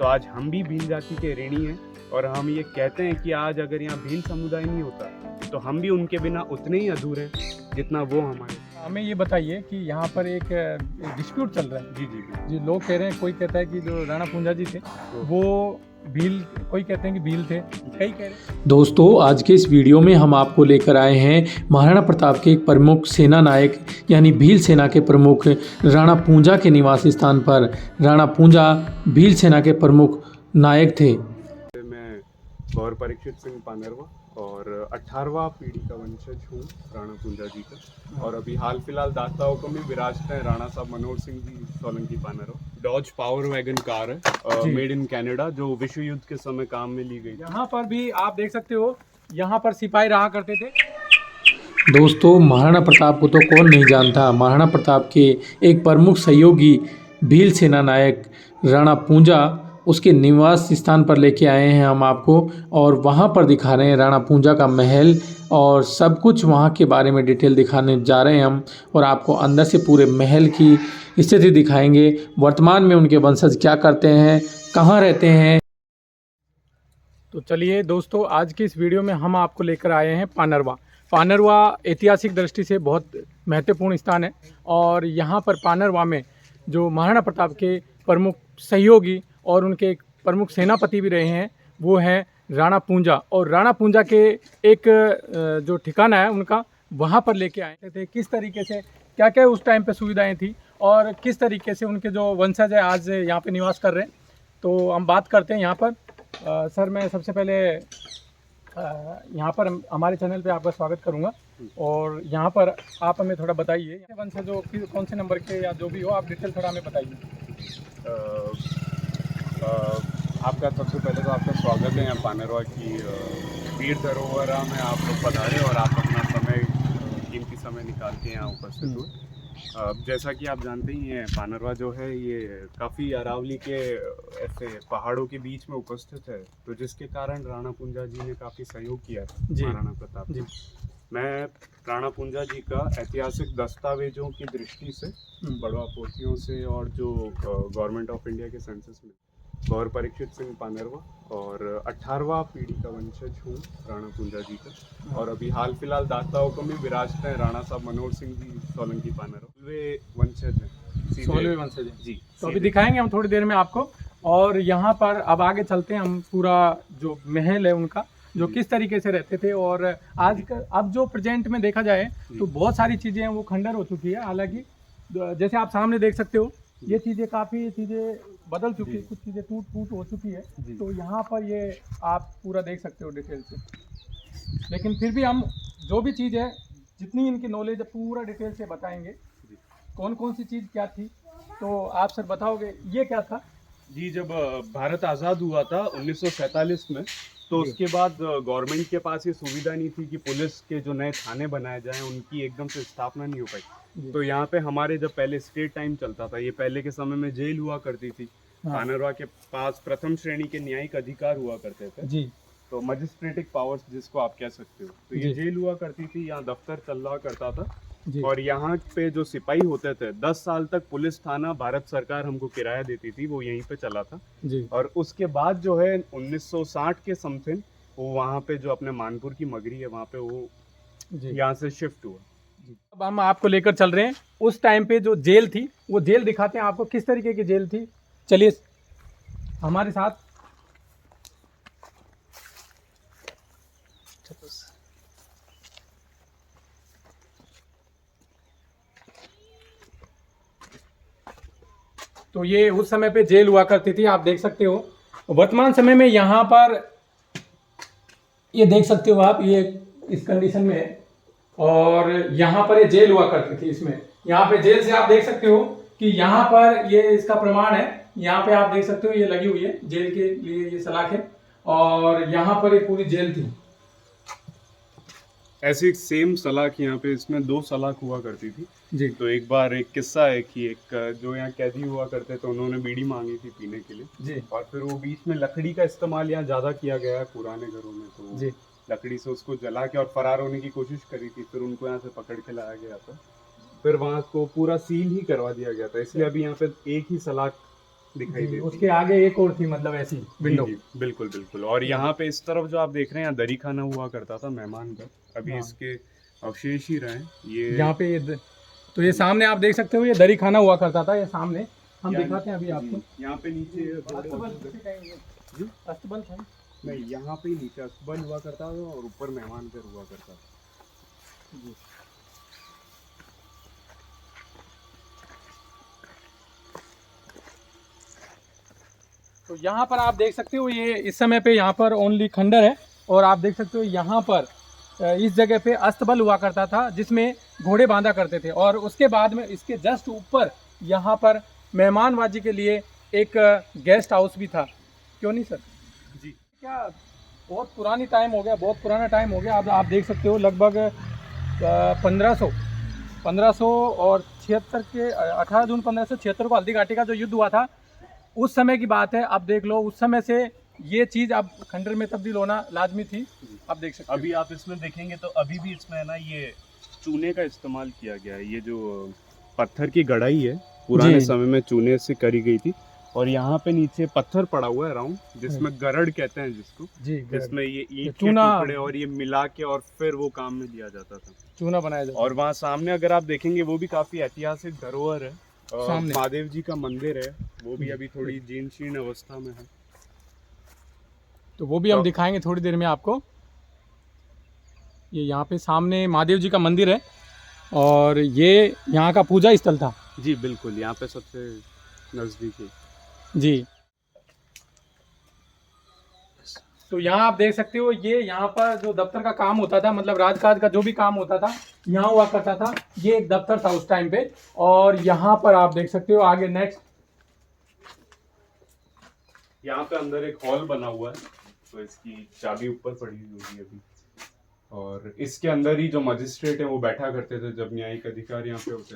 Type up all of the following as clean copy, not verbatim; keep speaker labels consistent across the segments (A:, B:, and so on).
A: तो आज हम भी भील जाति के ऋणी हैं और हम ये कहते हैं कि आज अगर यहाँ भील समुदाय नहीं होता तो हम भी उनके बिना उतने ही अधूरे हैं जितना वो हमारे।
B: हमें ये बताइए कि यहाँ पर एक डिस्प्यूट चल रहा है।
A: जी जी
B: जी, लोग कह रहे हैं, कोई कहता है कि जो राणा पूंजा जी थे वो भील, कोई कहते हैं कि भील थे, कई कह रहे हैं।
C: दोस्तों, आज के इस वीडियो में हम आपको लेकर आए हैं महाराणा प्रताप के एक प्रमुख सेना नायक यानी भील सेना के प्रमुख राणा पूंजा के निवास स्थान पर। राणा पूंजा भील सेना के प्रमुख नायक थे।
A: मैं गौर परीक्षित सिंह पानरवा और 18वां पीढ़ी का वंशज हूँ राणा पूंजा जी का। और अभी हाल फिलहाल दाताओं को भी विराजते हैं राणा साहब Manohar Singh ji Solanki Panarwa. Dodge power wagon car है, मेड इन कनाडा, जो विश्व युद्ध के समय काम में ली गई।
B: यहाँ पर भी आप देख सकते हो, यहाँ पर सिपाही रहा करते थे।
C: दोस्तों, महाराणा प्रताप को तो कौन नहीं जानता। महाराणा प्रताप के एक प्रमुख सहयोगी भील सेना नायक राणा पूंजा, उसके निवास स्थान पर लेके आए हैं हम आपको, और वहाँ पर दिखा रहे हैं राणा पूंजा का महल और सब कुछ वहाँ के बारे में डिटेल दिखाने जा रहे हैं हम। और आपको अंदर से पूरे महल की स्थिति दिखाएंगे, वर्तमान में उनके वंशज क्या करते हैं, कहाँ रहते हैं।
B: तो चलिए दोस्तों, आज की इस वीडियो में हम आपको लेकर आए हैं पानरवा। पानरवा ऐतिहासिक दृष्टि से बहुत महत्वपूर्ण स्थान है और यहाँ पर पानरवा में जो महाराणा प्रताप के प्रमुख सहयोगी और उनके एक प्रमुख सेनापति भी रहे हैं वो हैं राणा पूंजा। और राणा पूंजा के एक जो ठिकाना है उनका, वहाँ पर लेके आए थे। किस तरीके से क्या क्या उस टाइम पे सुविधाएं थी और किस तरीके से उनके जो वंशज है आज यहाँ पे निवास कर रहे हैं, तो हम बात करते हैं यहाँ पर। सर, मैं सबसे पहले यहाँ पर हमारे चैनल पे आपका स्वागत करूँगा और यहाँ पर आप हमें थोड़ा बताइए वंशजों कौन से नंबर के या जो भी हो, आप डिटेल थोड़ा हमें बताइए।
A: आपका सबसे पहले तो आपका स्वागत है यहाँ पानरवा की वीर धरोहर में आप लोग पधारे और आप अपना समय, कीमती समय निकाल के यहाँ उपस्थित हुए। जैसा कि आप जानते ही हैं, पानरवा जो है ये काफ़ी अरावली के ऐसे पहाड़ों के बीच में उपस्थित है, तो जिसके कारण राणा पूंजा जी ने काफ़ी सहयोग किया महाराणा प्रताप जी। मैं राणा पूंजा जी का ऐतिहासिक दस्तावेजों की दृष्टि से, बड़वा पोथियों से और जो गवर्नमेंट ऑफ इंडिया के सेंसस में गौर परीक्षित सिंह पानरवा और 18वां पीढ़ी का वंशज हूँ राणा पूंजा जी का। और अभी हाल फिलहाल दाताओं को भी विराजते हैं राणा साहब मनोहर सिंह जी सोलंकी पानरवा। वे वंशज हैं,
B: 16वें वंशज हैं
A: जी।
B: तो अभी दिखाएंगे हम थोड़ी देर में आपको। और यहाँ पर अब आगे चलते हैं हम, पूरा जो महल है उनका, जो किस तरीके से रहते थे। और आज का अब जो प्रेजेंट में देखा जाए तो बहुत सारी चीज़ें हैं वो खंडर हो चुकी है। हालांकि जैसे आप सामने देख सकते हो, ये चीज़ें काफ़ी चीज़ें बदल चुकी है, कुछ चीज़ें टूट हो चुकी है। तो यहाँ पर ये आप पूरा देख सकते हो डिटेल से। लेकिन फिर भी हम जो भी चीज़ है, जितनी इनकी नॉलेज है, पूरा डिटेल से बताएंगे कौन कौन सी चीज़ क्या थी। तो आप सर बताओगे ये क्या था?
A: जी, जब भारत आज़ाद हुआ था 1947 में, तो उसके बाद गवर्नमेंट के पास ये सुविधा नहीं थी कि पुलिस के जो नए थाने बनाए जाएं, उनकी एकदम से स्थापना नहीं हो पाई। तो यहाँ पे हमारे जब पहले स्टेट टाइम चलता था, ये पहले के समय में जेल हुआ करती थी। पानरवा के पास प्रथम श्रेणी के न्यायिक अधिकार हुआ करते थे जी, तो मजिस्ट्रेटिक पावर्स जिसको आप कह सकते हो। तो ये जेल हुआ करती थी, यहाँ दफ्तर चल रहा करता था। और यहाँ पे जो सिपाही होते थे, 10 साल तक पुलिस थाना भारत सरकार हमको किराया देती थी, वो यहीं पे चला था जी। और उसके बाद जो है 1960 के समथिंग वो वहाँ पे जो अपने मानपुर की मगरी है, वहाँ पे वो यहाँ से शिफ्ट हुआ जी।
B: अब हम आपको लेकर चल रहे हैं उस टाइम पे जो जेल थी, वो जेल दिखाते हैं आपको किस तरीके की जेल थी। चलिए हमारे साथ। तो ये उस समय पे जेल हुआ करती थी, आप देख सकते हो। वर्तमान समय में यहाँ पर ये देख सकते हो आप, ये इस कंडीशन में है। और यहाँ पर ये जेल हुआ करती थी। इसमें यहाँ पे जेल से आप देख सकते हो कि यहाँ पर ये इसका प्रमाण है। यहाँ पे आप देख सकते हो ये लगी हुई है जेल के लिए, ये सलाखें। और यहाँ पर ये पूरी जेल थी।
A: ऐसी एक सेम सलाख यहाँ पे, इसमें 2 सलाख हुआ करती थी जी। तो एक बार एक किस्सा है कि एक जो यहाँ कैदी हुआ करते थे, उन्होंने बीड़ी मांगी थी पीने के लिए जी। और फिर वो बीच में लकड़ी का इस्तेमाल यहाँ ज़्यादा किया गया है पुराने घरों में, तो जी। लकड़ी से उसको जला के और फरार होने की कोशिश करी थी। फिर उनको यहाँ से पकड़ के लाया गया था, फिर वहाँ को पूरा सील ही करवा दिया गया था। इसलिए अभी यहाँ पे एक ही सलाख दिखाई देती
B: उसके आगे एक और थी, मतलब ऐसी विंडो।
A: जी, बिल्कुल बिल्कुल। और यहाँ पे इस तरफ जो आप देख रहे हैं, यहाँ दरी खाना हुआ करता था मेहमान का, अभी
B: हाँ।
A: इसके अवशेष ही रहे हैं। ये
B: यहाँ पे तो ये सामने आप देख सकते हो, ये दरी खाना हुआ करता था, ये सामने हम
A: यहाँ-
B: दिखाते हैं अभी
A: जी,
B: आपको।
A: यहाँ पे नीचे जी?
B: अस्तबल था।
A: नहीं, यहाँ पे ही नीचे अस्तबल हुआ करता था और ऊपर मेहमान घर हुआ करता था।
B: तो यहाँ पर आप देख सकते हो, ये इस समय पे यहाँ पर ओनली खंडर है। और आप देख सकते हो यहाँ पर इस जगह पे अस्तबल हुआ करता था, जिसमें घोड़े बांधा करते थे। और उसके बाद में इसके जस्ट ऊपर यहाँ पर मेहमानबाजी के लिए एक गेस्ट हाउस भी था। क्यों नहीं सर?
A: जी,
B: क्या बहुत पुरानी टाइम हो गया, बहुत पुराना टाइम हो गया। अब आप देख सकते हो लगभग 1500 और 76 के 18 जून 1576 को हल्दी घाटी का जो युद्ध हुआ था, उस समय की बात है। अब देख लो, उस समय से ये चीज़ अब खंडर में तब्दील होना लाजमी थी। आप देख सकते हो।
A: अभी आप इसमें देखेंगे तो अभी भी इसमें है ना, ये चूने का इस्तेमाल किया गया है। ये जो पत्थर की गढ़ाई है, पुराने
B: जी।
A: समय में चूने से करी गई थी। और यहाँ पे नीचे पत्थर पड़ा हुआ है राउंड, जिसमें गरड़ कहते हैं जिसको,
B: जी,
A: जिसमें ये ईंट के
B: चूना-
A: टुकड़े और ये मिला के और फिर वो काम में लिया जाता था।
B: चूना बनाया जाता
A: और वहाँ सामने अगर आप देखेंगे, वो भी काफी ऐतिहासिक धरोहर है।
B: सामने।
A: महादेव जी का मंदिर है, वो भी अभी थोड़ी जीर्ण शीर्ण अवस्था में है।
B: तो वो भी हम
A: तो-
B: दिखाएंगे थोड़ी देर में आपको। ये यहाँ पे सामने महादेव जी का मंदिर है और ये यहाँ का पूजा स्थल था।
A: जी बिल्कुल, यहाँ पे सबसे नजदीक है।
B: जी। तो यहाँ आप देख सकते हो, ये यहाँ पर जो दफ्तर का काम होता था, मतलब राजकाज का जो भी काम होता था, यहाँ हुआ करता था। ये एक दफ्तर था उस टाइम पे। और यहाँ पर आप देख सकते हो आगे नेक्स्ट।
A: यहाँ पे अंदर एक हॉल बना हुआ है, तो इसकी चाबी ऊपर पड़ी हुई होगी अभी। और इसके अंदर ही जो मजिस्ट्रेट है वो बैठा करते थे जब न्यायिक अधिकारी यहाँ पे होते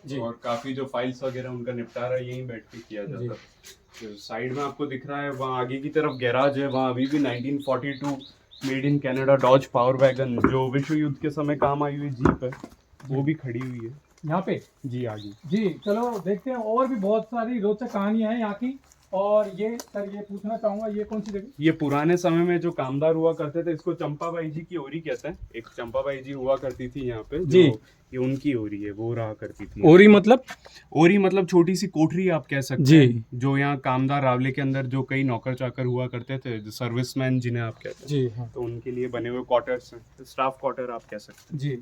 B: जी।
A: थे। और काफी जो फाइल्स वगैरह उनका निपटारा यहीं बैठ के किया
B: जी।
A: जाता था। जो साइड में आपको दिख रहा है, वहाँ आगे की तरफ गैराज है, वहाँ अभी भी 1942 made in Canada Dodge power wagon, जो विश्व युद्ध के समय काम आई हुई जीप है, वो भी खड़ी हुई है
B: यहाँ पे।
A: जी आगे।
B: जी, चलो देखते हैं। और भी बहुत सारी रोचक कहानियां हैं यहाँ की। और ये सर, ये पूछना चाहूंगा, ये कौन सी जगह?
A: ये पुराने समय में जो कामदार हुआ करते थे, इसको चंपाबाई जी की ओरी कहते हैं। एक चंपाबाई जी हुआ करती थी यहाँ पे,
B: जी।
A: ये उनकी ओरी है, वो रहा करती थी।
B: ओरी मतलब?
A: ओरी मतलब छोटी सी कोठरी आप कह सकते
B: जी।
A: हैं, जो यहाँ कामदार रावले के अंदर जो कई नौकर चाकर हुआ करते थे, जो सर्विसमैन जिन्हें आप कहते हैं,
B: जी हाँ।
A: तो उनके लिए बने हुए क्वार्टर्स हैं, स्टाफ क्वार्टर आप कह सकते
B: जी।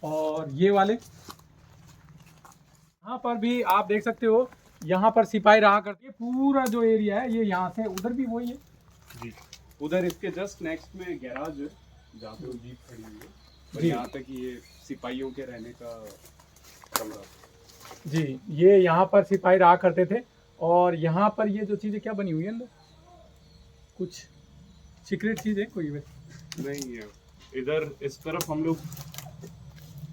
B: और ये वाले यहाँ पर भी आप देख सकते हो, यहाँ पर सिपाही रहा करते हैं। पूरा जो एरिया है, ये यहाँ से उधर भी वही है।
A: हैं जी। उधर इसके जस्ट नेक्स्ट में गैराज है, जहाँ पे वो जीप खड़ी हुई है। और
B: जी।
A: यहाँ तक ये सिपाहियों के रहने का कमरा।
B: जी, ये यहाँ पर सिपाही रहा करते थे। और यहाँ पर ये जो चीज़ें क्या बनी हुई है अंदर, कुछ सीक्रेट चीज़ है कोई?
A: नहीं है इधर, इस तरफ हम लोग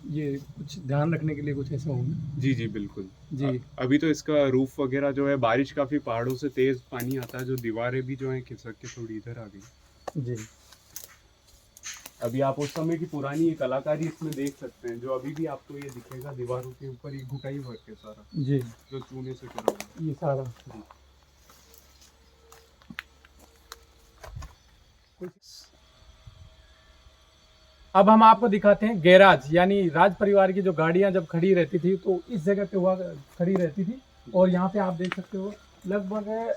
B: ये कुछ ध्यान रखने के लिए कुछ ऐसा होगा।
A: जी जी बिल्कुल
B: जी।
A: अभी तो इसका रूफ वगैरह जो है, बारिश काफी पहाड़ों से तेज पानी आता है, जो दीवारें भी जो है खिसक के थोड़ी इधर आ गई।
B: जी।
A: अभी आप उस समय की पुरानी ये कलाकारी इसमें देख सकते हैं, जो अभी भी आपको ये दिखेगा दीवारों के ऊपर, ये घुटाई वर्क है सारा,
B: जी।
A: जो चूने से करा हुआ है।
B: ये सारा अब हम आपको दिखाते हैं गैराज, यानी राज परिवार की जो गाड़ियां जब खड़ी रहती थी तो इस जगह पे हुआ खड़ी रहती थी। और यहाँ पे आप देख सकते हो लगभग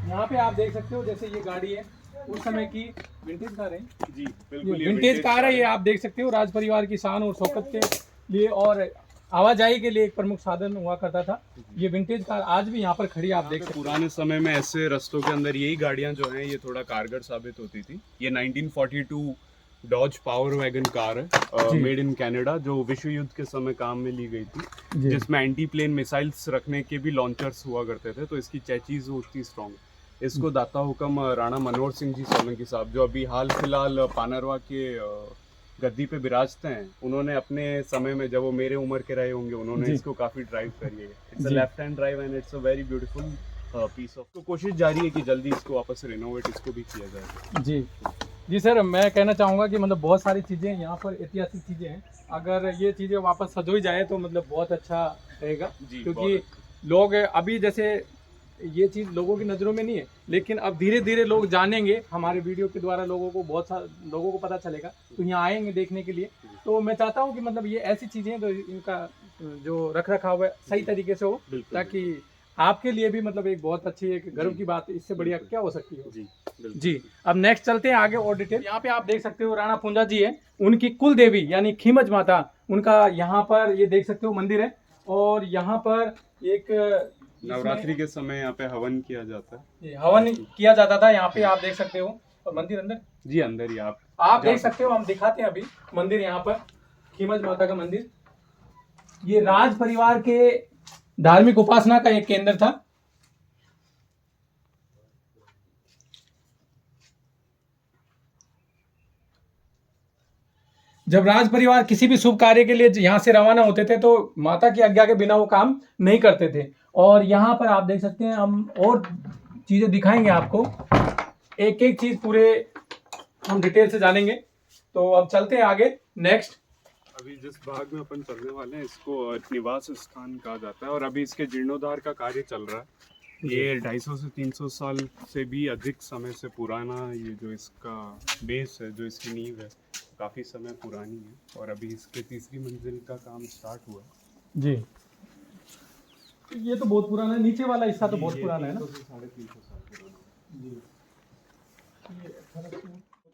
B: यहाँ पे आप देख सकते हो, जैसे ये गाड़ी है उस समय की विंटेज कार है।
A: जी
B: ये
A: बिल्कुल,
B: विंटेज कार है, ये आप देख सकते हो राज परिवार की शान और शौकत के लिए और आवाजाही के लिए एक प्रमुख साधन हुआ करता था। ये विंटेज कार आज भी यहाँ पर खड़ी आप देख सकते हो।
A: पुराने समय में ऐसे रास्तों के अंदर यही गाड़ियां जो हैं, ये थोड़ा कारगर साबित होती थी। ये 1942 डॉज पावर वैगन कार है, मेड इन कनाडा, जो विश्व युद्ध के समय काम में ली गई थी,
B: जी।
A: जिसमें एंटी प्लेन मिसाइल्स रखने के भी लॉन्चर्स हुआ करते थे, तो इसकी चैचीज होती स्ट्रॉन्ग। इसको दाता हुक्म राणा मनोहर सिंह जी सोलंकी साहब, जो अभी हाल फिलहाल पानरवा के गद्दी पे विराजते हैं, उन्होंने अपने समय में, जब वो मेरे उम्र के रहे होंगे, उन्होंने
B: जी।
A: इसको काफी ड्राइव करी है। It's a
B: G.
A: Left hand drive and it's a very beautiful piece of. तो कोशिश जारी है कि जल्दी इसको वापस रिनोवेट इसको भी किया जाए।
B: जी, जी सर, मैं कहना चाहूँगा कि मतलब बहुत सारी चीज़ें यहाँ पर ऐतिहासिक चीज़ें हैं। अगर ये चीज़ें वापस सजोई जाए तो मतलब बहुत अच्छा रहेगा,
A: जी,
B: क्योंकि
A: बहुत
B: लोग अभी जैसे ये चीज़ लोगों की नज़रों में नहीं है, लेकिन अब धीरे धीरे लोग जानेंगे, हमारे वीडियो के द्वारा लोगों को बहुत सा लोगों को पता चलेगा, तो यहाँ आएंगे देखने के लिए। तो मैं चाहता हूँ कि मतलब ये ऐसी चीज़ें तो इनका जो रख रखाव है सही तरीके से हो,
A: बिल्कुल,
B: ताकि आपके लिए भी मतलब एक बहुत अच्छी एक गर्व की बात है, इससे बढ़िया
A: बिल्कुल।
B: क्या हो सकती है।
A: जी, बिल्कुल।
B: जी, अब नेक्स्ट चलते हैं आगे और डिटेल। यहाँ पे आप देख सकते हो राणा पूंजा जी है, उनकी कुल देवी यानी खीमच माता, उनका यहाँ पर ये देख सकते हो मंदिर है। और यहाँ पर एक
A: नवरात्रि के समय यहाँ पे हवन किया जाता है।
B: ये हवन किया जाता था, यहाँ पे आप देख सकते हो। और मंदिर अंदर
A: जी, अंदर ही आप
B: आप
A: जा
B: देख सकते हो, हम दिखाते हैं अभी मंदिर यहाँ पर, खीमच माता का मंदिर। ये राज परिवार के धार्मिक उपासना का एक केंद्र था। जब राज परिवार किसी भी शुभ कार्य के लिए यहाँ से रवाना होते थे तो माता की आज्ञा के बिना वो काम नहीं करते थे। और यहाँ पर आप देख सकते हैं, हम और चीजें दिखाएंगे आपको, एक एक चीज पूरे हम डिटेल से जानेंगे। तो अब चलते हैं आगे नेक्स्ट।
A: अभी जिस भाग में अपन चलने वाले हैं इसको निवास स्थान कहा जाता है और अभी इसके जीर्णोद्धार का कार्य चल रहा है। ये 250 से 300 साल से भी अधिक समय से पुराना ये जो इसका बेस है, जो इसकी नींव है, काफ़ी समय पुरानी है और अभी इसके तीसरी मंजिल का काम स्टार्ट हुआ है।
B: जी, ये तो बहुत पुराना है, नीचे वाला हिस्सा तो बहुत पुराना है ना।
A: 300 से 350 साल पुराना।
B: जी,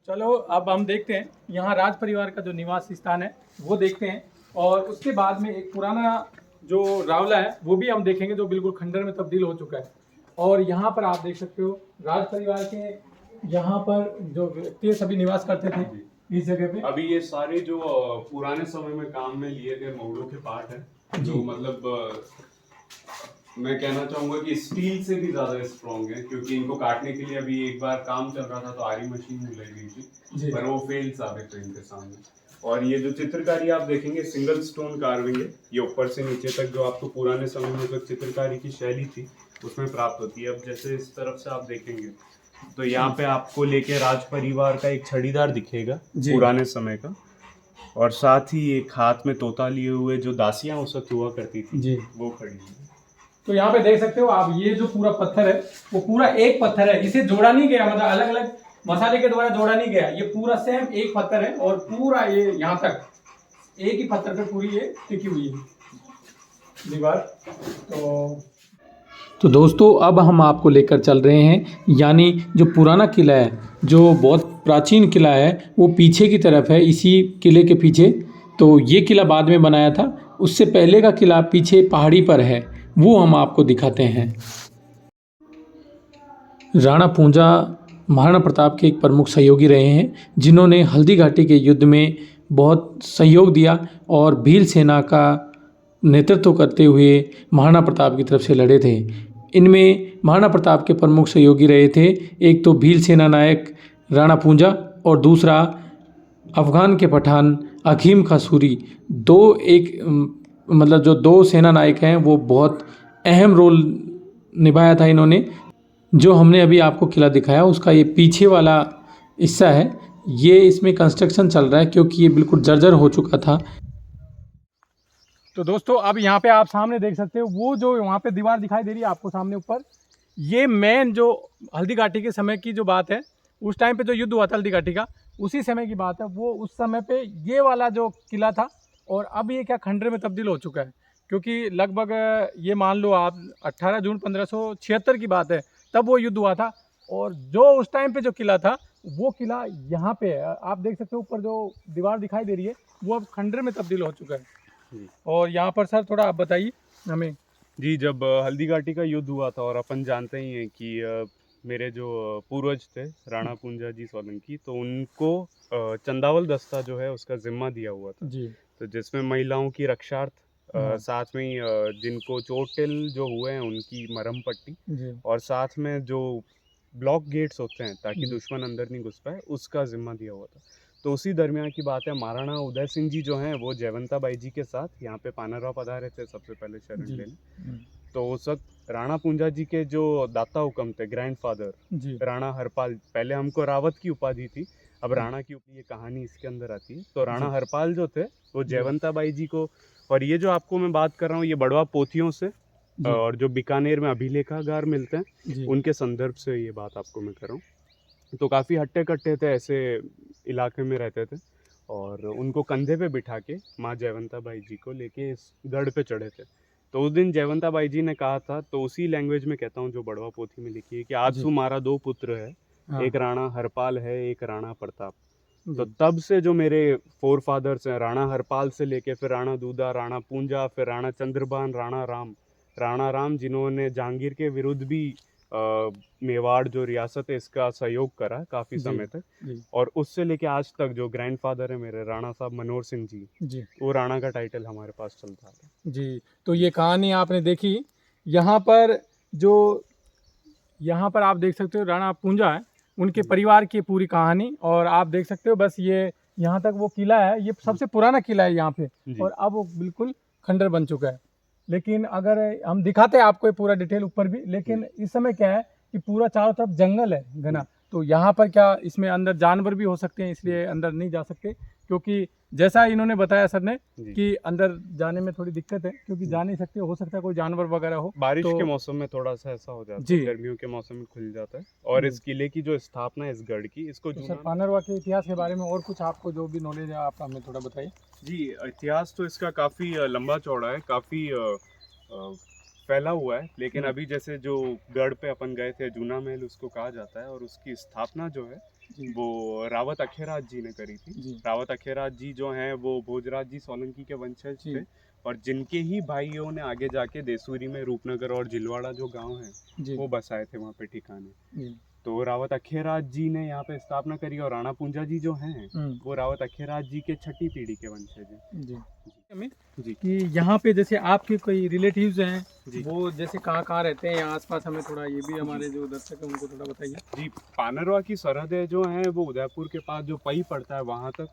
B: चलो अब हम देखते हैं यहाँ राज परिवार का जो निवास स्थान है वो देखते हैं, और उसके बाद में एक पुराना जो रावला है वो भी हम देखेंगे, जो बिल्कुल खंडर में तब्दील हो चुका है। और यहाँ पर आप देख सकते हो राज परिवार के यहाँ पर जो व्यक्ति सभी निवास करते थे इस जगह पे।
A: अभी ये सारे जो पुराने समय में काम में लिए गए मोड़ों के पार्ट हैं, जो मतलब मैं कहना चाहूंगा कि स्टील से भी ज्यादा स्ट्रॉन्ग है, क्योंकि इनको काटने के लिए अभी एक बार काम चल रहा था तो आरी मशीन लगाई गई थी, पर वो फेल साबित हुई इनके सामने। और ये जो चित्रकारी आप देखेंगे सिंगल स्टोन कार्विंग है, ये ऊपर से नीचे तक जो आपको पुराने समय में जो चित्रकारी की शैली थी उसमें प्राप्त होती है। अब जैसे इस तरफ से आप देखेंगे तो यहाँ पे आपको लेके राज परिवार का एक छड़ीदार दिखेगा पुराने समय का, और साथ ही एक हाथ में तोता लिए हुए जो दासियां उस वक्त हुआ करती थी वो खड़ी है।
B: तो यहाँ पे देख सकते हो आप, ये जो पूरा पत्थर है वो पूरा एक पत्थर है, इसे जोड़ा नहीं गया, मतलब अलग अलग मसाले के द्वारा जोड़ा नहीं गया, ये पूरा सेम एक पत्थर है और पूरा ये यहाँ तक एक ही पत्थर पे पूरी ये टिकी हुई है दीवार।
C: तो दोस्तों अब हम आपको लेकर चल रहे हैं, यानी जो पुराना किला है, जो बहुत प्राचीन किला है, वो पीछे की तरफ है, इसी किले के पीछे। तो ये किला बाद में बनाया था, उससे पहले का किला पीछे पहाड़ी पर है, वो हम आपको दिखाते हैं। राणा पूंजा महाराणा प्रताप के एक प्रमुख सहयोगी रहे हैं, जिन्होंने हल्दी घाटी के युद्ध में बहुत सहयोग दिया और भील सेना का नेतृत्व करते हुए महाराणा प्रताप की तरफ से लड़े थे। इनमें महाराणा प्रताप के प्रमुख सहयोगी रहे थे, एक तो भील सेना नायक राणा पूंजा और दूसरा अफ़गान के पठान हकीम खां सूरी। मतलब जो दो सेना नायक हैं वो बहुत अहम रोल निभाया था इन्होंने। जो हमने अभी आपको किला दिखाया उसका ये पीछे वाला हिस्सा है, ये इसमें कंस्ट्रक्शन चल रहा है क्योंकि ये बिल्कुल जर्जर हो चुका था।
B: तो दोस्तों अब यहाँ पे आप सामने देख सकते हो, वो जो वहाँ पे दीवार दिखाई दे रही है आपको सामने ऊपर, ये मेन जो हल्दी घाटी के समय की जो बात है, उस टाइम पे जो युद्ध हुआ था हल्दी घाटी का, उसी समय की बात है। वो उस समय पे ये वाला जो किला था, और अब ये क्या खंडर में तब्दील हो चुका है, क्योंकि लगभग ये मान लो आप 18 जून 1576 की बात है, तब वो युद्ध हुआ था। और जो उस टाइम पे जो किला था वो किला यहाँ पे है, आप देख सकते हो ऊपर जो दीवार दिखाई दे रही है वो अब खंडर में तब्दील हो चुका है। और यहाँ पर सर थोड़ा आप बताइए हमें।
A: जी, जब हल्दी घाटी का युद्ध हुआ था, और अपन जानते ही हैं कि मेरे जो पूर्वज थे राणा पूंजा जी सोलंकी, तो उनको चंदावल दस्ता जो है उसका जिम्मा दिया हुआ था
B: जी।
A: तो जिसमें महिलाओं की रक्षार्थ साथ में ही जिनको चोटिल जो हुए हैं उनकी मरहम पट्टी, और साथ में जो ब्लॉक गेट्स होते हैं ताकि दुश्मन अंदर नहीं घुस पाए, उसका जिम्मा दिया हुआ था। तो उसी दरमियान की बात है, महाराणा उदय सिंह जी जो हैं वो जयवंता बाई जी के साथ यहाँ पे पानरवा पधारे थे सबसे पहले शरण लेने। तो उस वक्त राणा पूंजा जी के जो दाता हुक्म थे, ग्रैंडफादर राणा हरपाल, पहले हमको रावत की उपाधि थी, अब राणा की ये कहानी इसके अंदर आती है। तो राणा हरपाल जो थे वो जयवंता बाई जी को, और ये जो आपको मैं बात कर रहा हूँ ये बड़वा पोथियों से और जो बीकानेर में अभिलेखागार मिलते हैं उनके संदर्भ से ये बात आपको मैं कर रहा हूँ। तो काफ़ी हट्टे कट्टे थे, ऐसे इलाके में रहते थे और उनको कंधे पे बिठा के माँ जयवंता बाई जी को लेके इस गढ़ पे चढ़े थे। तो उस दिन जयवंता बाई जी ने कहा था, तो उसी लैंग्वेज में कहता हूँ जो बड़वा पोथी में लिखी है कि आज तुम्हारा 2 पुत्र है, एक राणा हरपाल है, एक राणा प्रताप। तो तब से जो मेरे फोर फादर्स हैं, राणा हरपाल से लेके फिर राणा दूधा, राणा पूंजा, फिर राणा चंद्रभान, राणा राम जिन्होंने जहांगीर के विरुद्ध भी मेवाड़ जो रियासत है इसका सहयोग करा काफ़ी समय तक, और उससे लेके आज तक जो ग्रैंडफादर है मेरे राणा साहब मनोहर सिंह जी, वो राणा का टाइटल हमारे पास चलता है
B: जी। तो ये कहानी आपने देखी, यहाँ पर आप देख सकते हो राणा पूंजा है, उनके परिवार की पूरी कहानी, और आप देख सकते हो बस ये यहाँ तक वो किला है, ये सबसे पुराना किला है यहाँ पे, और अब वो बिल्कुल खंडर बन चुका है। लेकिन अगर हम दिखाते हैं आपको ये पूरा डिटेल ऊपर भी, लेकिन इस समय क्या है कि पूरा चारों तरफ जंगल है घना, तो यहाँ पर क्या इसमें अंदर जानवर भी हो सकते हैं, इसलिए अंदर नहीं जा सकते, क्योंकि जैसा इन्होंने बताया सर ने कि अंदर जाने में थोड़ी दिक्कत है, क्योंकि जा नहीं सकते, हो सकता है कोई जानवर वगैरह हो।
A: बारिश के मौसम में थोड़ा सा ऐसा हो जाता है, गर्मियों के मौसम में खुल जाता है। और इस किले की जो स्थापना है इस गढ़ की, इसको
B: तो सर पानरवा के इतिहास के बारे में और कुछ आपको जो भी नॉलेज है आप हमें थोड़ा बताइए।
A: जी, इतिहास तो इसका काफ़ी लंबा चौड़ा है, काफ़ी फैला हुआ है, लेकिन अभी जैसे जो गढ़ पे अपन गए थे जूना महल उसको कहा जाता है, और उसकी स्थापना जो है वो रावत अखेराज जी ने करी थी। रावत अखेराज जी जो हैं वो भोजराज जी सोलंकी के वंशज थे, और जिनके ही भाइयों ने आगे जाके देसूरी में रूपनगर और जिलवाड़ा जो गांव है वो बसाए थे वहाँ पे ठिकाने। तो रावत अखेराज जी ने यहाँ पे स्थापना करी, और राणा पूंजा जी जो हैं वो रावत अखेराज जी के 6ठी पीढ़ी के वंशज हैं।
B: जी कि यहाँ पे जैसे आपके कोई रिलेटिव्स हैं वो जैसे कहाँ रहते हैं यहाँ आसपास, हमें थोड़ा ये भी हमारे जो दर्शक हैं उनको थोड़ा बताइए।
A: जी, पानरवा की सरहदें जो हैं वो उदयपुर के पास जो पई पड़ता है वहाँ तक,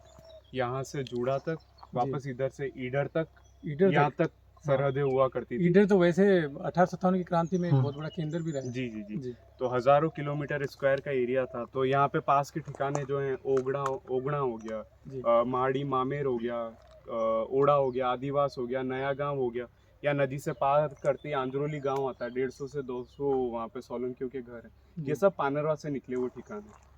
A: यहाँ से जूड़ा तक, वापस इधर से ईडर तक, यहाँ तक सरहदें हुआ करती थी।
B: ईडर तो वैसे 1857 की क्रांति में बहुत बड़ा केंद्र भी रहा।
A: जी। तो हजारों किलोमीटर स्क्वायर का एरिया था। तो यहाँ पे पास के ठिकाने जो हैं ओगड़ा हो गया, माड़ी मामेर हो गया, ओड़ा हो गया, आदिवास हो गया, नया गांव हो गया, या नदी से पार करते आंद्रोली गांव आता है, 150 से 200 वहाँ पे सोलंकियों के घर हैं। ये सब पानरवा से निकले हुए ठिकाने।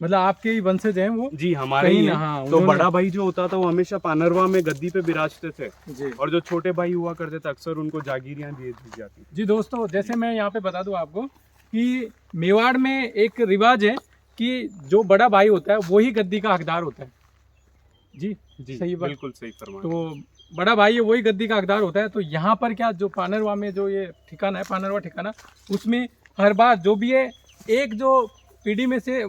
B: मतलब आपके ही वंशज हैं वो?
A: जी, हमारे ही हैं। तो बड़ा भाई जो होता था वो हमेशा पानरवा में गद्दी पे विराजते थे, और जो छोटे भाई हुआ करते थे अक्सर उनको जागीरियां दी जाती थी।
B: जी दोस्तों, जैसे मैं यहाँ पे बता दूं आपको कि मेवाड़ में एक रिवाज है कि जो बड़ा भाई होता है वही गद्दी का हकदार होता है। जी सही बात,
A: बिल्कुल सही फरमाया।
B: तो बड़ा भाई है वही गद्दी का हकदार होता है। तो यहाँ पर क्या जो पानरवा में जो ये ठिकाना है, पानरवा ठिकाना, उसमें हर बार जो भी है एक जो पीढ़ी में से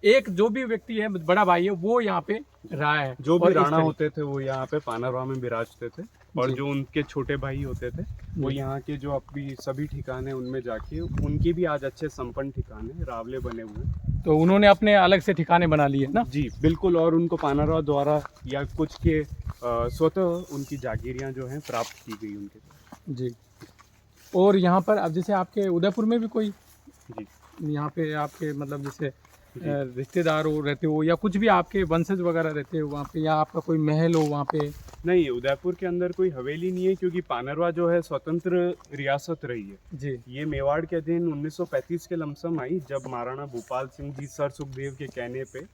B: एक जो भी व्यक्ति है बड़ा भाई है वो यहाँ पे रहा है।
A: जो भी राणा होते थे वो यहाँ पे पानरवा में विराजते थे, और जो उनके छोटे भाई होते थे वो यहाँ के जो अभी सभी ठिकाने उनमें जाके उनके भी आज अच्छे संपन्न ठिकाने रावले बने हुए,
B: तो उन्होंने अपने अलग से ठिकाने बना लिए ना।
A: जी बिल्कुल, और उनको पानरवा द्वारा या कुछ के स्वतः उनकी जागीरियाँ जो हैं प्राप्त की गई उनके।
B: जी, और यहाँ पर अब जैसे आपके उदयपुर में भी कोई यहाँ पे आपके मतलब जैसे रिश्तेदार हो रहते हो, या कुछ भी आपके वंशज वगैरह रहते हो वहाँ पे, या आपका कोई महल हो वहाँ पे?
A: नहीं, उदयपुर के अंदर कोई हवेली नहीं है, क्योंकि पानरवा जो है स्वतंत्र रियासत रही है
B: जी।
A: ये मेवाड़ के अधीन 1935 के लमसम आई, जब महाराणा भूपाल सिंह जी सर सुखदेव के कहने पे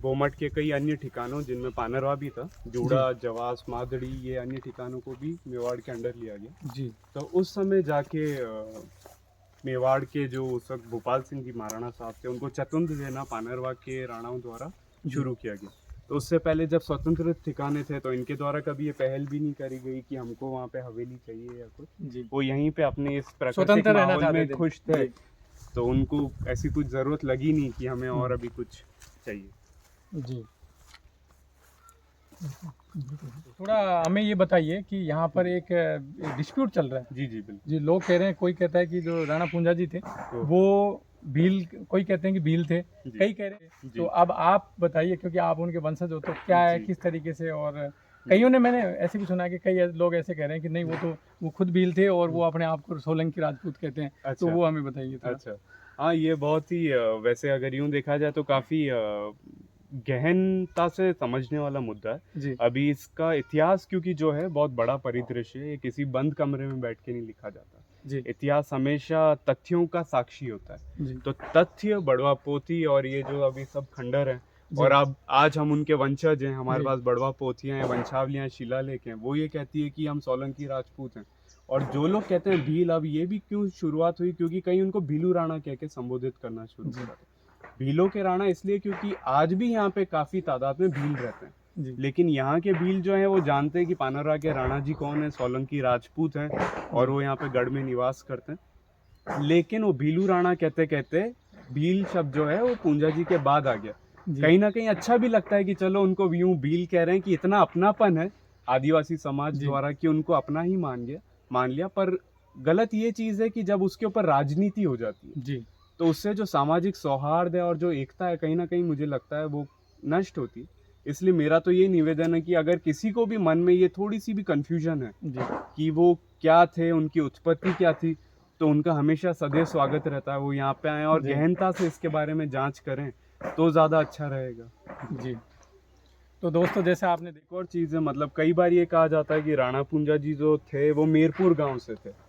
A: बोमट के कई अन्य ठिकानों जिनमें पानरवा भी था, जूड़ा, जवास, मादड़ी, ये अन्य ठिकानों को भी मेवाड़ के अंडर लिया गया।
B: जी,
A: तो उस समय जाके मेवाड़ के जो उस वक्त भोपाल सिंह जी महाराणा साहब थे उनको चतुंध देना पानरवा के राणाओं द्वारा शुरू किया गया। तो उससे पहले जब स्वतंत्र ठिकाने थे तो इनके द्वारा कभी ये पहल भी नहीं करी गई कि हमको वहाँ पे हवेली चाहिए या कुछ। वो यहीं पे अपने इस प्राकृतिक माहौल में खुश थे, तो उनको ऐसी कुछ ज़रूरत लगी नहीं कि हमें और अभी कुछ चाहिए।
B: जी, थोड़ा हमें ये बताइए कि यहाँ पर एक डिस्प्यूट चल रहा है।
A: जी बिल्कुल।
B: जी, लोग कह रहे हैं, कोई कहता है कि जो राणा पूंजा जी थे वो भील, कोई कहते हैं कि भील थे, कई कह रहे हैं। तो अब आप बताइए, क्योंकि आप उनके वंशज हो, तो क्या है, किस तरीके से? और कईयों ने, मैंने ऐसे भी सुना कि कई लोग ऐसे कह रहे हैं कि नहीं वो खुद भील थे और वो अपने आप को सोलंकी राजपूत कहते हैं। तो वो हमें बताइए।
A: अच्छा, हाँ, ये बहुत ही वैसे अगर यूं देखा जाए तो काफी गहनता से समझने वाला मुद्दा है।
B: जी
A: अभी इसका इतिहास क्योंकि जो है बहुत बड़ा परिदृश्य है, ये किसी बंद कमरे में बैठ के नहीं लिखा जाता।
B: जी
A: इतिहास हमेशा तथ्यों का साक्षी होता है।
B: जी
A: तो तथ्य, बड़वा पोथी और ये जो अभी सब खंडर हैं,
B: जी
A: और अब आज हम उनके वंशज हैं, हमारे
B: जी
A: पास बड़वा पोथियां हैं, वंशावलियां, शिलालेख हैं, वो ये कहती है कि हम सोलंकी राजपूत हैं। और जो लोग कहते हैं भील, अब ये भी क्यों शुरुआत हुई, क्योंकि कहीं उनको भीलू राणा कह के संबोधित करना शुरू
B: जी
A: करा। भीलों के राणा इसलिए क्योंकि आज भी यहाँ पे काफी तादाद में भील रहते हैं,
B: जी
A: लेकिन यहाँ के भील जो हैं वो जानते हैं कि पानरवा के राणा जी कौन है, सोलंकी राजपूत हैं, और वो यहाँ पे गढ़ में निवास करते हैं। लेकिन वो भीलू राणा कहते कहते भील शब्द जो है वो पूंजा जी के बाद आ गया।
B: जी
A: कहीं ना कहीं अच्छा भी लगता है कि चलो उनको यूं भील कह रहे हैं कि इतना अपनापन है आदिवासी समाज
B: जी।
A: द्वारा कि उनको अपना ही मान लिया। पर गलत ये चीज़ है कि जब उसके ऊपर राजनीति हो जाती है
B: जी
A: तो उससे जो सामाजिक सौहार्द है और जो एकता है, कहीं ना कहीं मुझे लगता है वो नष्ट होती है। इसलिए मेरा तो ये निवेदन है कि अगर किसी को भी मन में ये थोड़ी सी भी कंफ्यूजन है
B: जी
A: कि वो क्या थे, उनकी उत्पत्ति क्या थी, तो उनका हमेशा सदैव स्वागत रहता है, वो यहाँ पे आए और
B: जी।
A: गहनता से इसके बारे में जांच करें तो ज़्यादा अच्छा रहेगा।
B: जी। तो दोस्तों जैसे आपने
A: एक और चीज़ है, मतलब कई बार ये कहा जाता है कि राणा पूंजा जी जो थे वो मेरपुर गांव से थे।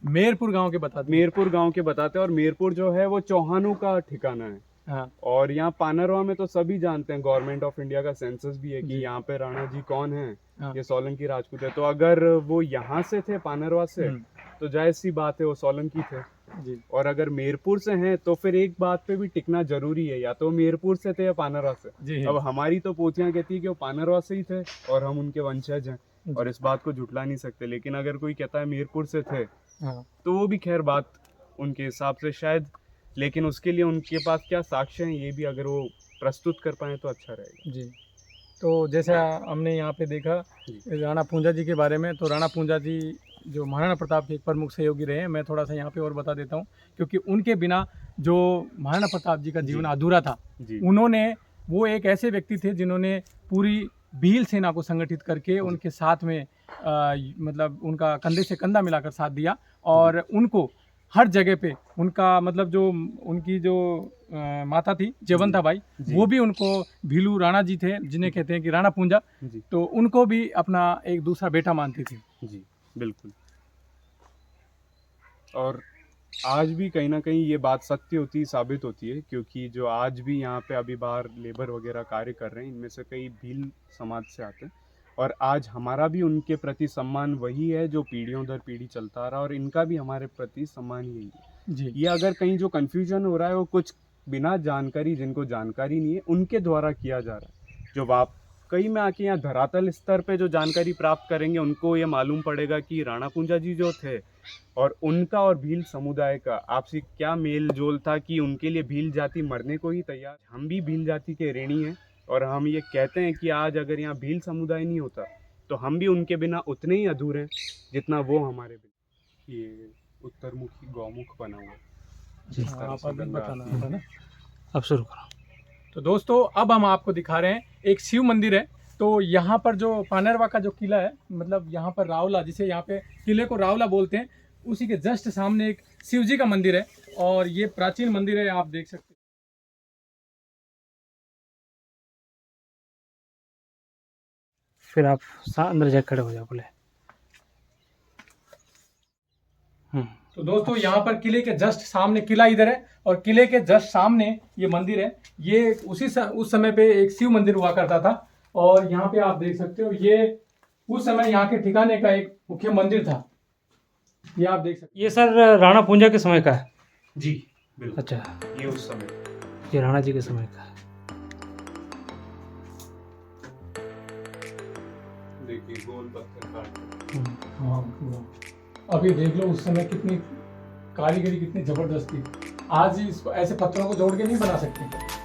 B: मेरपुर गांव के बता दें।
A: मेरपुर गांव के बताते हैं, और मेरपुर जो है वो चौहानों का ठिकाना है।
B: हाँ
A: और यहाँ पानरवा में तो सभी जानते हैं, गवर्नमेंट ऑफ इंडिया का सेंसस भी है कि
B: जी।
A: यहाँ पे राणा जी कौन है,
B: हाँ।
A: ये सोलंकी राजपूत है। तो अगर वो यहाँ से थे पानरवा से, तो जायज़ सी बात है वो सोलंकी थे।
B: जी
A: और अगर मेरपुर से हैं तो फिर एक बात पे भी टिकना जरूरी है, या तो मेरपुर से थे या पानरवा से।
B: जी
A: अब हमारी तो पोथियां कहती है कि वो पानरवा से ही थे और हम उनके वंशज हैं, और इस बात को झुटला नहीं सकते। लेकिन अगर कोई कहता है मेरपुर से थे,
B: हाँ
A: तो वो भी खैर बात उनके हिसाब से शायद, लेकिन उसके लिए उनके पास क्या साक्ष्य हैं ये भी अगर वो प्रस्तुत कर पाए तो अच्छा रहेगा।
B: जी। तो जैसे हमने यहाँ पे देखा राणा पूंजा जी के बारे में, तो राणा पूंजा जी जो महाराणा प्रताप के एक प्रमुख सहयोगी रहे हैं। मैं थोड़ा सा यहाँ पे और बता देता हूँ, क्योंकि उनके बिना जो महाराणा प्रताप जी का जीवन अधूरा था।
A: जी
B: उन्होंने, वो एक ऐसे व्यक्ति थे जिन्होंने पूरी भील सेना को संगठित करके उनके साथ में मतलब उनका कंधे से कंधा मिलाकर साथ दिया, और उनको हर जगह पे उनका मतलब जो उनकी जो माता थी जयवंता बाई, वो भी उनको भीलू राणा जी थे जिन्हें कहते हैं कि राणा पूंजा,
A: जी
B: तो उनको भी अपना एक दूसरा बेटा मानती थी।
A: जी बिल्कुल। और आज भी कहीं ना कहीं ये बात सत्य होती साबित होती है, क्योंकि जो आज भी यहाँ पे अभी बाहर लेबर वगैरह कार्य कर रहे हैं, इनमें से कई भील समाज से आते हैं। और आज हमारा भी उनके प्रति सम्मान वही है जो पीढ़ियों दर पीढ़ी चलता आ रहा है, और इनका भी हमारे प्रति सम्मान यही है।
B: जी
A: ये अगर कहीं जो कन्फ्यूजन हो रहा है वो कुछ बिना जानकारी, जिनको जानकारी नहीं है उनके द्वारा किया जा रहा है। जो वाकई में आके यहाँ धरातल स्तर पे जो जानकारी प्राप्त करेंगे उनको ये मालूम पड़ेगा कि राणा पूंजा जी जो थे और उनका और भील समुदाय का आपसी क्या मेल जोल था, कि उनके लिए भील जाति मरने को ही तैयार। हम भी भील जाति के ऋणी हैं, और हम ये कहते हैं कि आज अगर यहाँ भील समुदाय नहीं होता तो हम भी उनके बिना उतने ही अधूरे हैं जितना वो हमारे बिना। ये उत्तरमुखी गौमुख बना हुआ है, जिस तरह
B: आप
A: से
B: अभी
A: गंगा
B: बताना
A: आती है।
B: था ना।
C: अब शुरू करो।
B: तो दोस्तों अब हम आपको दिखा रहे हैं एक शिव मंदिर है। तो यहाँ पर जो पानरवा का जो किला है, मतलब यहाँ पर रावला, जिसे यहाँ पे किले को रावला बोलते हैं, उसी के जस्ट सामने एक शिव जी का मंदिर है, और ये प्राचीन मंदिर है, आप देख सकते हैं।
C: फिर आप अंदर जाके खड़े हो जाओ बोले।
B: तो दोस्तों यहाँ पर किले के जस्ट सामने, किला इधर है और किले के जस्ट सामने ये मंदिर है। ये उस समय पे एक शिव मंदिर हुआ करता था, और यहाँ पे आप देख सकते हो ये उस समय यहाँ के ठिकाने का एक मुख्य मंदिर था। ये आप देख सकते
C: ये सर राणा पूंजा के समय का है।
A: जी बिल्कुल।
C: अच्छा,
A: ये उस समय
C: ये राणा जी के समय का है।
A: देखिए गोल पत्थर काट।
B: हो। हाँ, अभी देख लो उस समय कितनी कारीगरी कितनी जबरदस्त थी। आज ही ऐसे पत्थरों को जोड़ के नहीं बना सकते।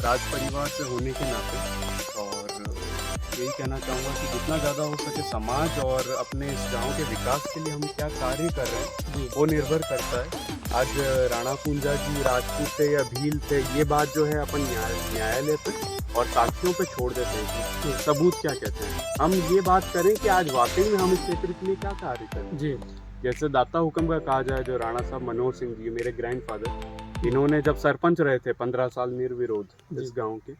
B: राज परिवार से होने के नाते, और
A: यही कहना चाहूँगा कि जितना ज़्यादा हो सके समाज और अपने इस गांव के विकास के लिए हम क्या कार्य कर रहे हैं वो निर्भर करता है। आज राणा पूंजा जी राजपूत थे या भील थे, ये बात जो है अपन न्यायालय पे और साक्षियों पे छोड़ देते हैं कि सबूत क्या कहते हैं। हम ये बात करें कि आज वाकई में हम इस क्षेत्र के लिए क्या कार्य कर रहे हैं।
B: जी
A: जैसे दाता हुक्म का कहा जाए, जो राणा साहब मनोहर सिंह जी मेरे ग्रैंडफादर, इन्होंने जब सरपंच रहे थे 15 साल निर्विरोध इस गांव के,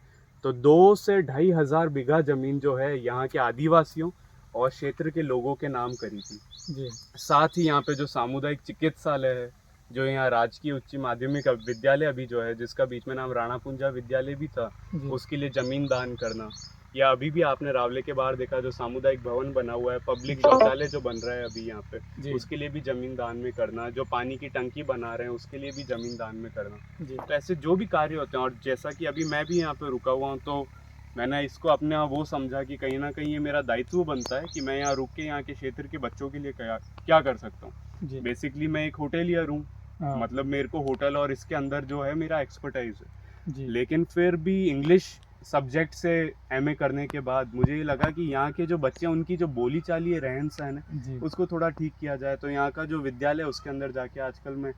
A: तो 2 से 2,500 बीघा जमीन जो है यहाँ के आदिवासियों और क्षेत्र के लोगों के नाम करी थी।
B: जी
A: साथ ही यहाँ पे जो सामुदायिक चिकित्सालय है, जो यहाँ राजकीय उच्च माध्यमिक विद्यालय अभी जो है, जिसका बीच में नाम राणा पूंजा विद्यालय भी था,
B: जी
A: उसके लिए जमीन दान करना, या अभी भी आपने रावले के बाहर देखा जो सामुदायिक भवन बना हुआ है, पब्लिक शौचालय जो बन रहा है अभी यहाँ पे,
B: जी
A: उसके लिए भी जमीन दान में करना, जो पानी की टंकी बना रहे हैं उसके लिए भी जमीन दान में करना।
B: जी
A: तो ऐसे जो भी कार्य होते हैं, और जैसा कि अभी मैं भी यहाँ पे रुका हुआ हूँ, तो मैंने इसको अपने वो समझा कि कहीं ना कहीं ये मेरा दायित्व बनता है कि मैं यहाँ रुक के यहाँ के क्षेत्र के बच्चों के लिए क्या कर सकता हूँ।
B: जी
A: बेसिकली मैं एक होटेलियर हूँ,
B: हाँ,
A: मतलब मेरे को होटल और इसके अंदर जो है मेरा एक्सपर्टाइज है।
B: जी
A: लेकिन फिर भी इंग्लिश सब्जेक्ट से एमए करने के बाद मुझे ये लगा कि यहाँ के जो बच्चे हैं उनकी जो बोली चाली है, रहन सहन है,
B: जी
A: उसको थोड़ा ठीक किया जाए। तो यहाँ का जो विद्यालय है उसके अंदर जाके आजकल मैं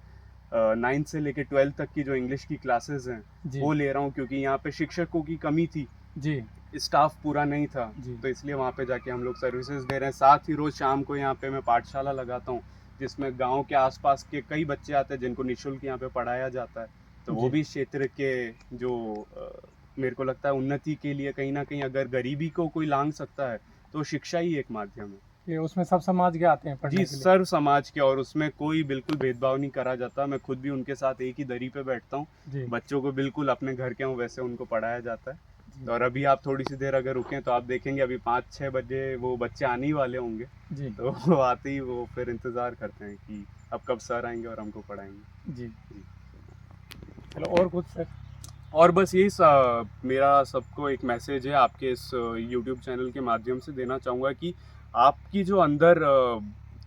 A: 9th से लेके 12th तक की जो इंग्लिश की क्लासेस हैं
B: जी
A: वो ले रहा हूँ, क्योंकि यहाँ पे शिक्षकों की कमी थी,
B: जी
A: स्टाफ पूरा नहीं था,
B: जी
A: तो इसलिए वहाँ पे जाके हम लोग सर्विसेज दे रहे हैं। साथ ही रोज़ शाम को यहाँ पे मैं पाठशाला लगाता हूँ, जिसमें गांव के आसपास के कई बच्चे आते हैं जिनको निःशुल्क यहाँ पे पढ़ाया जाता है। तो वो
B: जी।
A: भी क्षेत्र के जो मेरे को लगता है उन्नति के लिए कहीं ना कहीं अगर गरीबी को कोई लांघ सकता है तो शिक्षा ही एक माध्यम है।
B: ये उसमें सब समाज के आते हैं पढ़ने
A: जी,
B: के लिए।
A: सर्व समाज के, और उसमें कोई बिल्कुल भेदभाव नहीं करा जाता। मैं खुद भी उनके साथ एक ही दरी पे बैठता हूँ,
B: जी
A: बच्चों को बिल्कुल अपने घर के हूँ वैसे उनको पढ़ाया जाता है।
B: जी
A: और अभी आप थोड़ी सी देर अगर रुकें तो आप देखेंगे अभी 5-6 बजे वो बच्चे आने ही वाले होंगे,
B: जी
A: तो वो आते ही वो फिर इंतज़ार करते हैं कि अब कब सर आएंगे और हमको पढ़ाएंगे।
B: जी चलो और कुछ सर?
A: और बस यही मेरा सबको एक मैसेज है आपके इस YouTube चैनल के माध्यम से देना चाहूँगा कि आपकी जो अंदर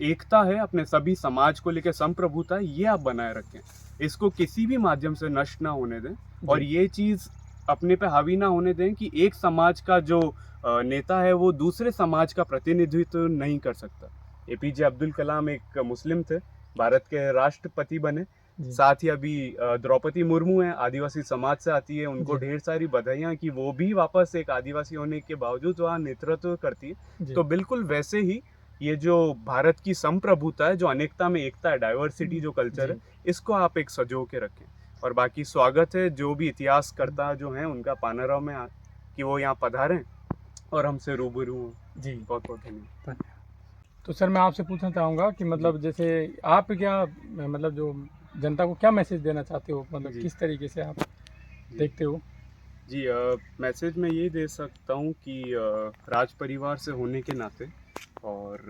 A: एकता है, अपने सभी समाज को लेकर संप्रभुता है, ये आप बनाए रखें। इसको किसी भी माध्यम से नष्ट ना होने दें, और ये चीज़ अपने पे हावी ना होने दें कि एक समाज का जो नेता है वो दूसरे समाज का प्रतिनिधित्व नहीं कर सकता। APJ अब्दुल कलाम एक मुस्लिम थे, भारत के राष्ट्रपति बने।
B: जी
A: साथ ही अभी द्रौपदी मुर्मू हैं, आदिवासी समाज से आती है, उनको
B: जी।
A: ढेर सारी बधाइयाँ कि वो भी वापस एक आदिवासी होने के बावजूद वहाँ नेतृत्व करती है।
B: जी
A: तो बिल्कुल वैसे ही ये जो भारत की संप्रभुता है, जो अनेकता में एकता है, डाइवर्सिटी जो कल्चर है, इसको आप एक संजो के रखें। और बाकी स्वागत है जो भी इतिहासकर्ता जो हैं उनका पानेरवा में कि वो यहाँ पधारें और हमसे रूबरू हों।
B: जी
A: बहुत बहुत धन्यवाद।
B: तो सर मैं आपसे पूछना चाहूँगा कि मतलब जैसे आप क्या मतलब जो जनता को क्या मैसेज देना चाहते हो, मतलब
A: जी।
B: किस तरीके से आप देखते हो?
A: जी, मैसेज मैं ये दे सकता हूँ कि राज परिवार से होने के नाते, और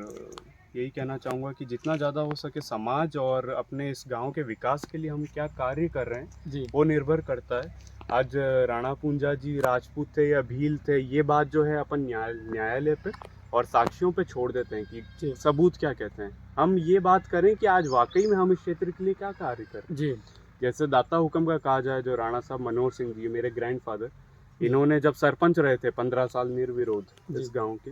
A: यही कहना चाहूँगा कि जितना ज़्यादा हो सके समाज और अपने इस गांव के विकास के लिए हम क्या कार्य कर रहे हैं
B: जी
A: वो निर्भर करता है। आज राणा पूंजा जी राजपूत थे या भील थे, ये बात जो है अपन न्यायालय पे और साक्षियों पे छोड़ देते हैं
B: जी।
A: कि सबूत क्या कहते हैं। हम ये बात करें कि आज वाकई में हम इस क्षेत्र के लिए क्या कार्य कर रहे हैं।
B: जी
A: जैसे दाता हुक्म का कहा जाए, जो राणा साहब मनोहर सिंह जी मेरे ग्रैंडफादर, इन्होंने जब सरपंच रहे थे 15 साल निर्विरोध इस
B: जी।
A: गांव के,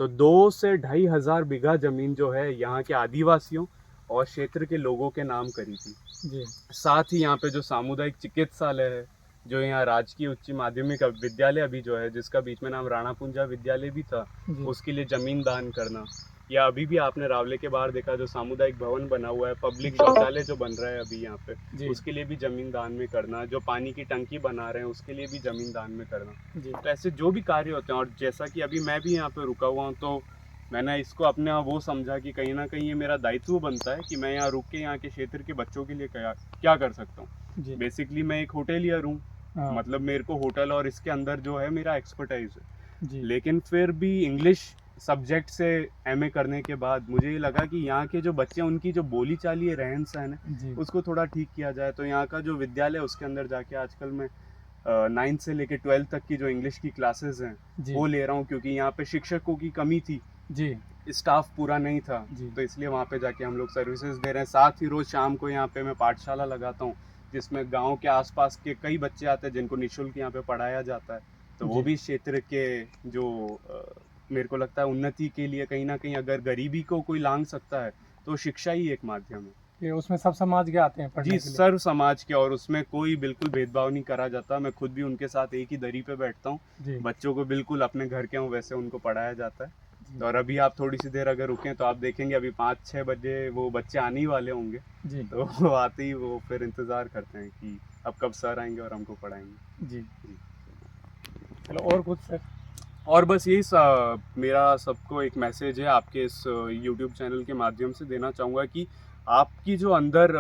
A: तो 2 से 2,500 बीघा जमीन जो है यहाँ के आदिवासियों और क्षेत्र के लोगों के नाम करी थी।
B: जी
A: साथ ही यहाँ पे जो सामुदायिक चिकित्सालय है, जो यहाँ राजकीय उच्च माध्यमिक विद्यालय अभी जो है, जिसका बीच में नाम राणा पूंजा विद्यालय भी था,
B: जी
A: उसके लिए जमीन दान करना, या अभी भी आपने रावले के बाहर देखा जो सामुदायिक भवन बना हुआ है, पब्लिक शौचालय जो बन रहा है अभी यहाँ पे,
B: जी
A: उसके लिए भी जमीन दान में करना, जो पानी की टंकी बना रहे हैं उसके लिए भी जमीन दान में करना।
B: जी
A: तो ऐसे जो भी कार्य होते हैं, और जैसा कि अभी मैं भी यहाँ पे रुका हुआ हूँ, तो मैंने इसको अपने वो समझा कि कहीं ना कहीं ये मेरा दायित्व बनता है कि मैं यहाँ रुक के यहाँ के क्षेत्र के बच्चों के लिए क्या कर सकता हूँ।
B: जी
A: बेसिकली मैं एक होटेलियर हूँ,
B: हाँ,
A: मतलब मेरे को होटल और इसके अंदर जो है मेरा एक्सपर्टाइज है।
B: जी
A: लेकिन फिर भी इंग्लिश सब्जेक्ट से एमए करने के बाद मुझे ये लगा कि यहाँ के जो बच्चे हैं उनकी जो बोली चाली है, रहन सहन है,
B: जी
A: उसको थोड़ा ठीक किया जाए। तो यहाँ का जो विद्यालय है उसके अंदर जाके आजकल मैं 9th से लेके 12th तक की जो इंग्लिश की क्लासेस हैं
B: जी
A: वो ले रहा हूँ, क्योंकि यहाँ पे शिक्षकों की कमी थी,
B: जी
A: स्टाफ पूरा नहीं था,
B: जी
A: तो इसलिए वहाँ पे जाके हम लोग सर्विसेज दे रहे हैं। साथ ही रोज़ शाम को यहाँ पे मैं पाठशाला लगाता हूँ, जिसमें गांव के आसपास के कई बच्चे आते हैं जिनको निःशुल्क यहाँ पे पढ़ाया जाता है। तो वो
B: जी।
A: भी क्षेत्र के जो मेरे को लगता है उन्नति के लिए कहीं ना कहीं अगर गरीबी को कोई लांघ सकता है तो शिक्षा ही एक माध्यम है।
B: कि उसमें सब समाज के आते हैं पढ़ने
A: जी,
B: के लिए।
A: सर्व समाज के, और उसमें कोई बिल्कुल भेदभाव नहीं करा जाता। मैं खुद भी उनके साथ एक ही दरी पे बैठता हूँ।
B: जी
A: बच्चों को बिल्कुल अपने घर के हों वैसे उनको पढ़ाया जाता है।
B: जी
A: तो और अभी आप थोड़ी सी देर अगर रुकें तो आप देखेंगे अभी 5-6 बजे वो बच्चे आने ही वाले होंगे।
B: जी
A: तो वो आते ही वो फिर इंतज़ार करते हैं कि अब कब सर आएंगे और हमको पढ़ाएंगे।
B: जी।
A: जी।
B: चलो और कुछ सर?
A: और बस यही मेरा सबको एक मैसेज है आपके इस यूट्यूब चैनल के माध्यम से देना चाहूँगा कि आपकी जो अंदर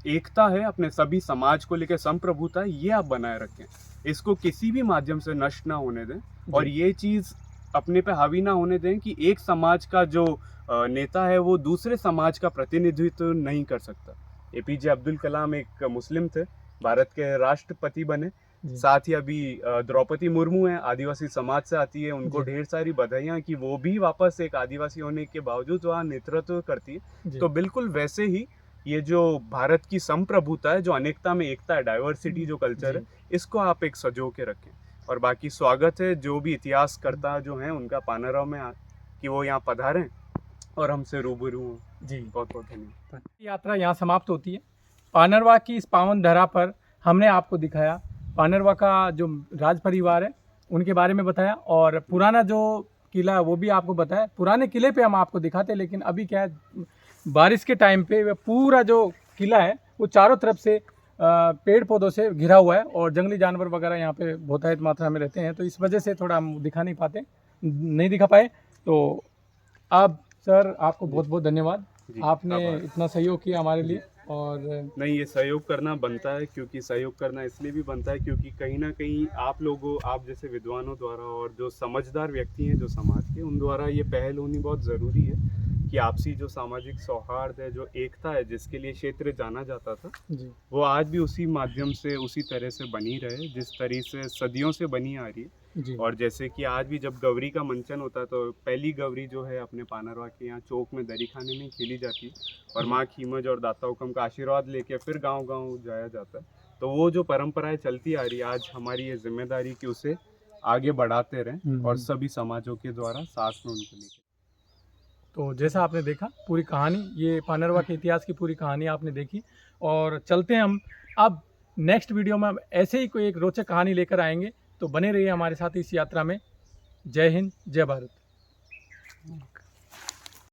A: एकता है, अपने सभी समाज को लेकर संप्रभुता है, ये आप बनाए रखें। इसको किसी भी माध्यम से नष्ट ना होने दें और ये चीज़ अपने पे हावी ना होने दें कि एक समाज का जो नेता है वो दूसरे समाज का प्रतिनिधित्व नहीं कर सकता। एपीजे अब्दुल कलाम एक मुस्लिम थे, भारत के राष्ट्रपति बने।
B: जी।
A: साथ ही अभी द्रौपदी मुर्मू हैं, आदिवासी समाज से आती है, उनको
B: जी।
A: ढेर सारी बधाइयाँ कि वो भी वापस एक आदिवासी होने के बावजूद वहाँ नेतृत्व करती है।
B: जी।
A: तो बिल्कुल वैसे ही ये जो भारत की संप्रभुता है, जो अनेकता में एकता है, डाइवर्सिटी जो कल्चर है, इसको आप एक सजो के रखें। और बाकी स्वागत है जो भी इतिहासकर्ता जो हैं उनका पानाराव में कि वो यहाँ पधारें और हमसे रूबरू हों।
B: जी।
A: बहुत बहुत धन्यवाद।
B: यात्रा यहाँ समाप्त होती है। पानरवा की इस पावन धरा पर हमने आपको दिखाया पानरवा का जो राज परिवार है उनके बारे में बताया, और पुराना जो किला है वो भी आपको बताया। पुराने किले पे हम आपको दिखाते, लेकिन अभी क्या है, बारिश के टाइम पे वह पूरा जो किला है वो चारों तरफ से पेड़ पौधों से घिरा हुआ है, और जंगली जानवर वगैरह यहाँ पे बहुतायत मात्रा में रहते हैं, तो इस वजह से थोड़ा हम दिखा नहीं दिखा पाए। तो अब सर आपको बहुत बहुत धन्यवाद,
A: जी,
B: आपने
A: आभार।
B: इतना सहयोग किया हमारे लिए। और
A: नहीं, ये सहयोग करना बनता है, क्योंकि सहयोग करना इसलिए भी बनता है क्योंकि कहीं ना कहीं आप जैसे विद्वानों द्वारा और जो समझदार व्यक्ति हैं जो समाज के, उन द्वारा ये पहल होनी बहुत ज़रूरी है कि आपसी जो सामाजिक सौहार्द है, जो एकता है, जिसके लिए क्षेत्र जाना जाता था,
B: जी
A: वो आज भी उसी माध्यम से उसी तरह से बनी रहे जिस तरह से सदियों से बनी आ रही है।
B: जी
A: और जैसे कि आज भी जब गौरी का मंचन होता है तो पहली गौरी जो है अपने पानरवा के यहाँ चौक में दरी खाने में खेली जाती है, और माँ खीमज और दाता हुकम का आशीर्वाद लेके फिर गांव-गांव जाया जाता है। तो वो जो परंपराएं चलती आ रही है, आज हमारी ये जिम्मेदारी कि उसे आगे बढ़ाते रहें और सभी समाजों के द्वारा साथ में उनको लेकर।
B: तो जैसा आपने देखा पूरी कहानी, ये पानरवा के इतिहास की पूरी कहानी आपने देखी, और चलते हैं हम अब नेक्स्ट वीडियो में। हम ऐसे ही कोई एक रोचक कहानी लेकर आएंगे, तो बने रहिए हमारे साथ इस यात्रा में। जय हिंद, जय भारत।